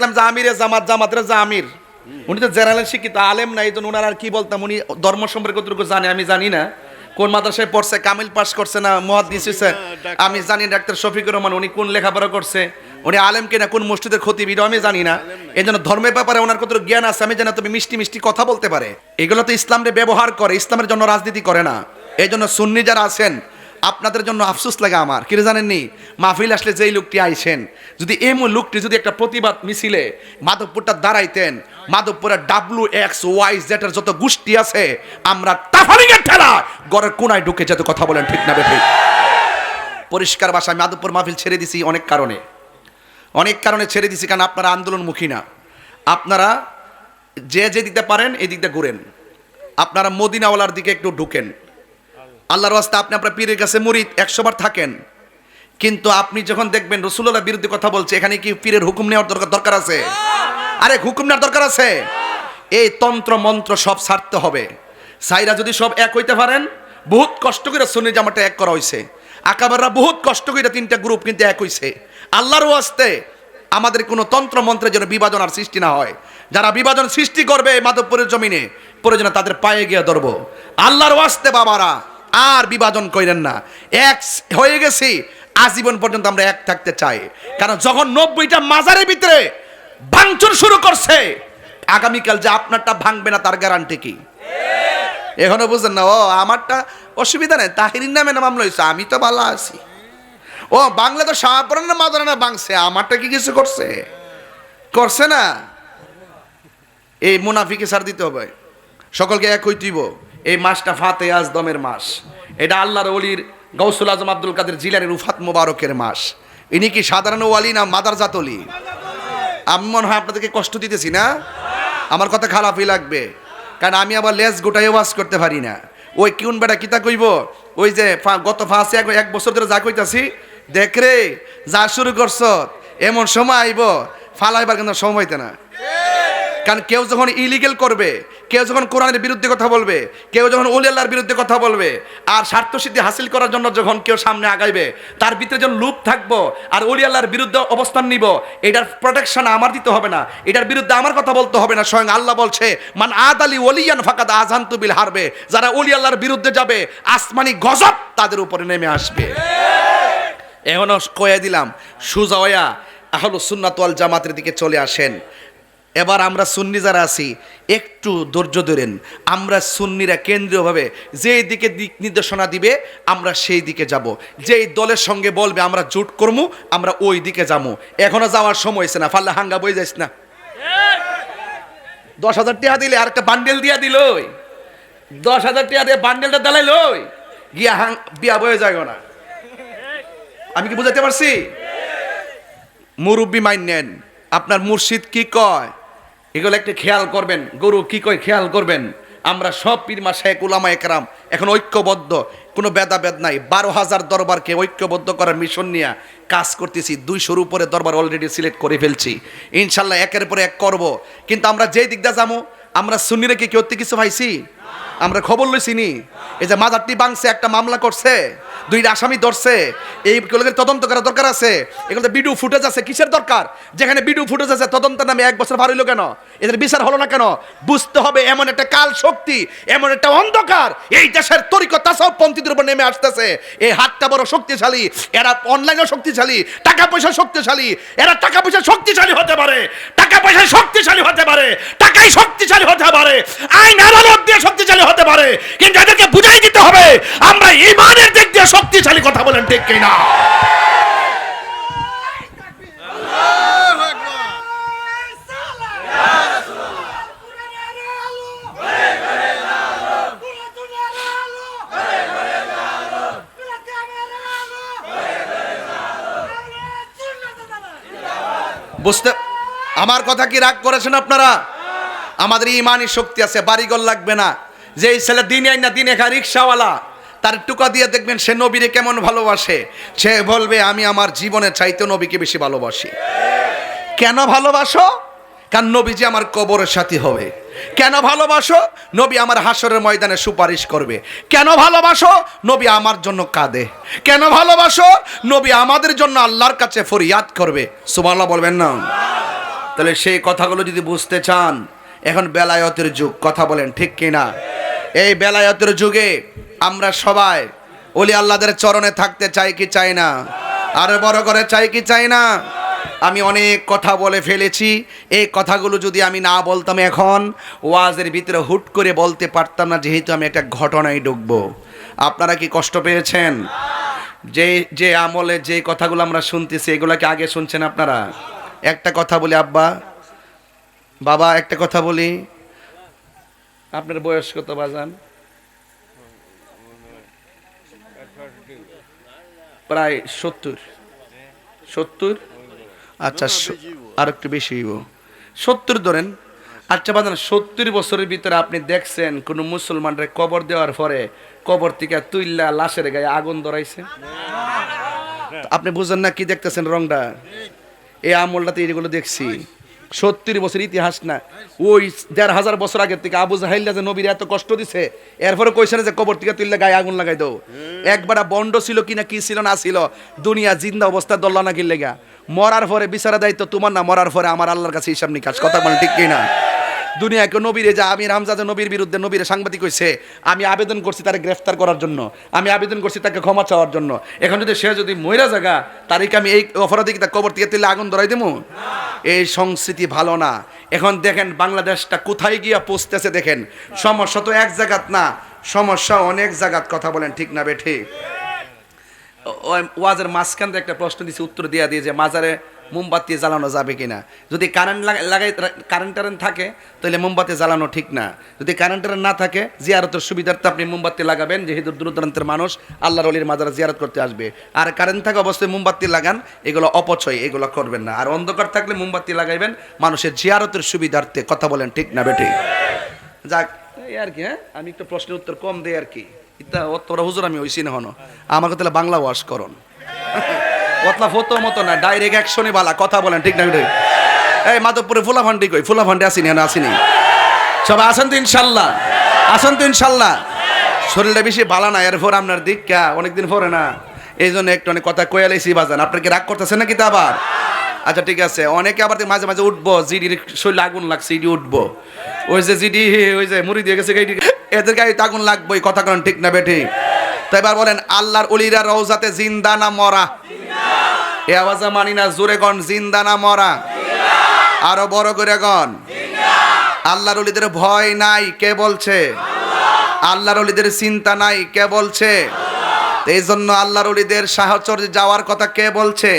দেখলাম যে আমিরে জামাত, জামাতের যে আমির, উনি তো জেনারেল শিক্ষিত আলেম না, এই জন্য ওনার আর কি বলতাম, উনি ধর্ম সম্পর্কে কতটুকু জানে আমি জানি না। কোন মাদ্রাসায় পড়ছে, কামিল পাস করছে না মুহাদ্দিস হইছে আমি জানি। ডাক্তার শফিকুর রহমান উনি কোন লেখাপড়া করছে, উনি আলেম কিনা, কোন মসজিদের খতিব এটাও আমি জানি না। এই জন্য ধর্মের ব্যাপারে ওনার কতটুকু জ্ঞান আছে আমি জানি না, তবে মিষ্টি মিষ্টি কথা বলতে পারে। এগুলো তো ইসলামকে ব্যবহার করে, ইসলামের জন্য রাজনীতি করে না। এই জন্য সুন্নি যারা আছেন আপনাদের জন্য আফসোস লাগে আমার, কি জানেননি, মাহফিল আসলে যেই লোকটি আইছেন, যদি এই লোকটি যদি একটা প্রতিবাদ মিছিলে মাধবপুরটা দাঁড়াইতেন, মাধবপুরের WXYZ এর যত গোষ্ঠী আছে আমরা তাফারিংয়ের ঠেলা ঘরের কোনায় ঢুকে যেতে কথা বলেন, ঠিক না বেঠিক? পরিষ্কার ভাষায় মাধবপুর মাহফিল ছেড়ে দিছি অনেক কারণে ছেড়ে দিছি, কারণ আপনারা আন্দোলনমুখী না। আপনারা যে দিতে পারেন এই দিকটা ঘুরেন, আপনারা মদিনাওয়ালার দিকে একটু ঢুকেন। আল্লাহর রাস্তা আপনি আপনার পীরের কাছে মুরিদ 100 বার থাকেন, কিন্তু আপনি যখন দেখবেন রাসূলুল্লাহর বিরুদ্ধে কথা বলছে, এখানে কি পীরের হুকুম নেওয়ার দরকার আছে? আরে হুকুম নেওয়ার দরকার আছে। এই তন্ত্র মন্ত্র সব ছাড়তে হবে। সাইরা যদি সব এক হইতে পারেন, বহুত কষ্ট করে সুন্নি জামাটা এক করা হয়েছে, আকাবাররা বহুত কষ্ট করে 3টা গ্রুপ কিন্তু এক হইছে। আল্লাহর ওয়াস্তে আমাদের কোনো তন্ত্র মন্ত্রের জন্য বিভাজন আর সৃষ্টি না হয়। যারা বিভাজন সৃষ্টি করবে মাধবপুরের জমিনে, প্রয়োজনে তাদের পায়ে গিয়ে ধরবো। আল্লাহর ওয়াস্তে বাবারা আর বিভাজন করেন না, এক হয়ে গেছি আজীবন পর্যন্ত আমরা এক থাকতে চাই। কারণ যখন 90টা মাজারের ভিতরে ভাঙচুর শুরু করছে, আগামীকাল যে আপনারটা ভাঙবে না তার গ্যারান্টি কি? এখনো বুঝেন না? ও আমারটা অসুবিধা নেই, তাহিরির নামে মামলা হয়েছে, আমি তো ভালো আছি। ও বাংলা তো শাহপুরানের মাজারে না ভাঙছে, আমারটা কি কিছু করছে না? এই মুনাফিকে ছাড় দিতে হবে, সকলকে এক হইতেইব। এই মাসটা ফাতে আজদমের মাস, এটা আল্লাহর ওলির গৌসুল আজম আব্দুল কাদের জিলানীর উফাত মোবারকের মাস। ইনি কি সাধারণ ওয়ালি না মাদারজাত ওলি? আমি মনে হয় আপনাদেরকে কষ্ট দিতেছি না? আমার কথা খারাপই লাগবে, কারণ আমি আবার লেজ গোটাই ওয়াজ করতে পারি না। ওই কিউন বেটা কিতা কইব, ওই যে গত ফাঁসে 1 বছর ধরে যা কইতাছি, দেখ রে যা শুরু করছ এমন সময় আইব ফালাইবার কিন্তু সময় হইতে না। কারণ কেউ যখন ইলিগেল করবে, কেউ যখন কোরআনের বিরুদ্ধে কথা বলবে, কেউ যখন ওলি আল্লাহর বিরুদ্ধে কথা বলবে, আর স্বার্থসিদ্ধি হাসিল করার জন্য যখন কেউ সামনে আগাইবে, তার ভিতরে যখন লুপ থাকবো আর ওলি আল্লাহর বিরুদ্ধে অবস্থান নিব, এটার প্রোটেকশন আমার দিতে হবে না, এটার বিরুদ্ধে আমার কথা বলতে হবে না। স্বয়ং আল্লাহ বলছে, মান আদালি ওলিয়ান ফাকাদ আযানতু বিল হারবে, যারা ওলি আল্লাহর বিরুদ্ধে যাবে আসমানি গজব তাদের উপরে নেমে আসবে। এখনো কয়ে দিলাম, সুজা হইয়া আহলুস সুন্নাত ওয়াল জামাতের দিকে চলে আসেন। এবার আমরা সুন্নি যারা আছি একটু ধৈর্য ধরেন। আমরা সুন্নিরা কেন্দ্রীয়ভাবে যেই দিকে দিক নির্দেশনা দিবে আমরা সেই দিকে যাব, যেই দলের সঙ্গে বলবে আমরা জোট করবো আমরা ওই দিকে যাবো। এখনো যাওয়ার সময় হয়েছে না, ফাল্লা হাঙ্গা বই যাইস না। 10,000 টাকা দিলে আর একটা বান্ডেল দিয়া দিল, 10,000 টাকা দিয়ে বান্ডেলটা দালাইল, গিয়া বিয়া বয়ে যায় না। আমি কি বুঝাতে পারছি? মুরব্বী মাইন নেন, আপনার মুর্শিদ কি কয় এগুলো একটু খেয়াল করবেন, গুরু কি কয় খেয়াল করবেন। আমরা সব পীর মাশায়েখ উলামা একরাম এখন ঐক্যবদ্ধ, কোনো ভেদাভেদ নাই। 12,000 দরবারকে ঐক্যবদ্ধ করার মিশন নিয়ে কাজ করতেছি। 200-র উপরে দরবার অলরেডি সিলেক্ট করে ফেলছি, ইনশাল্লাহ একের পরে এক করব। কিন্তু আমরা যেই দিকটা যাবো, আমরা সুন্নিরা কি কেউ কিছু পাইছি? আমরা খবর লইছি নি? এই যে মাজারটি ভাঙছে, একটা মামলা করছে, 2টা আসামি ধরছে, এইগুলোকে তদন্ত করার দরকার আছে। এগুলোতে ভিডিও ফুটেজ আছে, কিসের দরকার? যেখানে ভিডিও ফুটেজ আছে তদন্তের নামে 1 বছর পার হইলো কেন? এদের বিচার হলো না কেন? বুঝতে হবে এমন একটা কাল শক্তি, এমন একটা অন্ধকার এই দেশের তরিকত তাসাউফ পন্থীদের উপর নেমে আসতেছে। এই হাতটা বড় শক্তিশালী, এরা অনলাইনে শক্তিশালী, টাকা পয়সা শক্তিশালী, এরা টাকা পয়সা শক্তিশালী হতে পারে, টাকা পয়সা শক্তিশালী হতে পারে, টাকাই শক্তিশালী হতে পারে, আইন আদালত দিয়ে শক্তিশালী হতে পারে, কিন্তু এদেরকে বুঝাই দিতে হবে আমরা ঈমানের দিক দিয়ে শক্তিশালী। কথা বলেন ঠিক কিনা? বুঝতে আমার কথা কি রাগ করেছেন আপনারা? আমাদের ইমানি শক্তি আছে, বাড়িঘর লাগবে না। যেই ছেলে দিনে আইনা দিনে খায় রিক্সাওয়ালা, তার টুকা দিয়ে দেখবেন সে নবীরে কেমন ভালোবাসে। সে বলবে আমি আমার জীবনের চাইতে নবীকে বেশি ভালোবাসি। কেন ভালোবাসো? কারণ নবীজি আমার কবরের সাথী হবে। কেন ভালোবাসো? নবী আমার হাসরের ময়দানে সুপারিশ করবে। কেন ভালোবাসো? নবী আমার জন্য কাঁদে। কেন ভালোবাসো? নবী আমাদের জন্য আল্লাহর কাছে ফরিয়াদ করবে। সুবহানাল্লাহ বলবেন না? তাহলে সেই কথাগুলো যদি বুঝতে চান, এখন বেলায়েতের যুগ, কথা বলেন ঠিক কিনা? এই বেলায়েতের যুগে আমরা সবাই ওলি আল্লাহদের চরণে থাকতে চাই কি চাই না? আরো বড় করে চাই কি চাই না? আমি অনেক কথা বলে ফেলেছি, এই কথাগুলো যদি আমি না বলতাম এখন ওয়াজের ভিতরে হুট করে বলতে পারতাম না, যেহেতু আমি একটা ঘটনায় ঢুকবো। আপনারা কি কষ্ট পেয়েছেন? যে যে আমলে যে কথাগুলো আমরা শুনতেছি, এগুলাকে আগে শুনছেন আপনারা? একটা কথা বলি আব্বা, বাবা, একটা কথা বলি, আপনার বয়স কত বাজান? প্রায় 70। আচ্ছা, আর একটু বেশি হইব, 70 ধরেন। আচ্ছা বাজান, 70 বছরের ভিতরে আপনি দেখছেন কোন মুসলমানরে কবর দেওয়ার পরে কবর থেকে তুইল্লা লাশের গায়ে আগুন ধরাইছে? আপনি বুঝেন না কি দেখতেছেন রংটা? এই আমলটাতে এগুলো দেখছি। 70 বছর ইতিহাস না, ওই 1500 বছর আগের থেকে আবু জাহেল যে নবীর এত কষ্ট দিছে, এরপরে কইছে না যে কবর থেকে তুললে গায়ে আগুন লাগাই দাও। একবার বন্ড ছিল কিনা কি ছিল না ছিল, দুনিয়া জিন্দা অবস্থা দল্লা না কি লেগা, মরার পরে বিচারা দায়িত্ব তোমার না, মরার পরে আমার আল্লাহর কাছে হিসাব নিকাশ, কথা বলেন ঠিক কিনা? দুনিয়াকে নবীরে যা আমি রামজা যে নবীর বিরুদ্ধে নবীরে সাংবাদিক হয়েছে, আমি আবেদন করছি তাকে গ্রেফতার করার জন্য, আমি আবেদন করছি তাকে ক্ষমা চাওয়ার জন্য। এখন যদি সে যদি মইরা জায়গা, তারিখ আমি এই অপরাধী কি তার কবর থেকে তুলে আগুন ধরাই দেবো? এই সংস্কৃতি ভালো না। এখন দেখেন বাংলাদেশটা কোথায় গিয়া পৌঁছতেছে দেখেন। সমস্যা তো এক জায়গাত না, সমস্যা অনেক জায়গাত, কথা বলেন ঠিক না বেঠি? ওয়াজের মাঝখান থেকে একটা প্রশ্ন দিয়েছি, উত্তর দিয়ে দিয়ে যে মাজারে মোমবাতি জ্বালানো যাবে কিনা। যদি কারেন্ট থাকে তাহলে মোমবাতি জ্বালানো ঠিক না। যদি কারেন্ট না থাকে, জিয়ারতের সুবিধার্থে আপনি মোমবাতি লাগাবেন, যেহেতু দূর দূরান্তের মানুষ আল্লাহর ওলির মাজারে জিয়ারত করতে আসবে। আর কারেন্ট থাকা অবস্থায় মোমবাতি লাগান, এগুলো অপচয়, এগুলো করবেন না। আর অন্ধকার থাকলে মোমবাতি লাগাইবেন মানুষের জিয়ারতের সুবিধার্থে, কথা বলেন ঠিক না বেটি? যাক, এই আর কি। হ্যাঁ, আমি একটু প্রশ্নের উত্তর কম দেই আর কি। ইতা অতটা হুজুর আমি হইছি না হনো, আমাকে তাহলে বাংলা ওয়াশ করুন। ওতলা ফতো মতো না, ডাইরেক্ট অ্যাকশনে বালা, কথা বলেন ঠিক না? এই মাধবপুরে ফুলা ভান্ডি কই? ফুলা ভান্ডি আসিনি না? আসিনি? সবাই আসেন তো ইনশাল্লাহ? আসেন তো ইনশাল্লাহ? শরীরটা বেশি ভালো না, এরপর আপনার দীক্ষা অনেকদিন পরে না, এই জন্য একটু অনেক কথা কয়ালাইছি বাজান। আপনার কি রাগ করতেছেন নাকি তা আবার? আচ্ছা ঠিক আছে, অনেকে আবার মাঝে মাঝে উঠবো, জিডির শরীরে আগুন লাগছে, ইডি উঠবো, ওই যে জিডি ওই যে মুড়ি দিয়ে গেছে, এদের গায়ে আগুন লাগবোই, কথা করেন ঠিক না বেঠি? তো এবার বলেন, আল্লাহর ওলিরা রওজাতে জিন্দা না মরা? এ আওয়াজে মানি না, জোরে গন, জিন্দা না মরা? আরো বড় করে গন। আল্লাহর ওলিদের ভয় নাই, কে বলছে? আল্লাহর ওলিদের চিন্তা নাই, কে বলছে? এই জন্য আল্লাহর ওলিদের সাহচর্যে যাওয়ার কথা কে বলছে?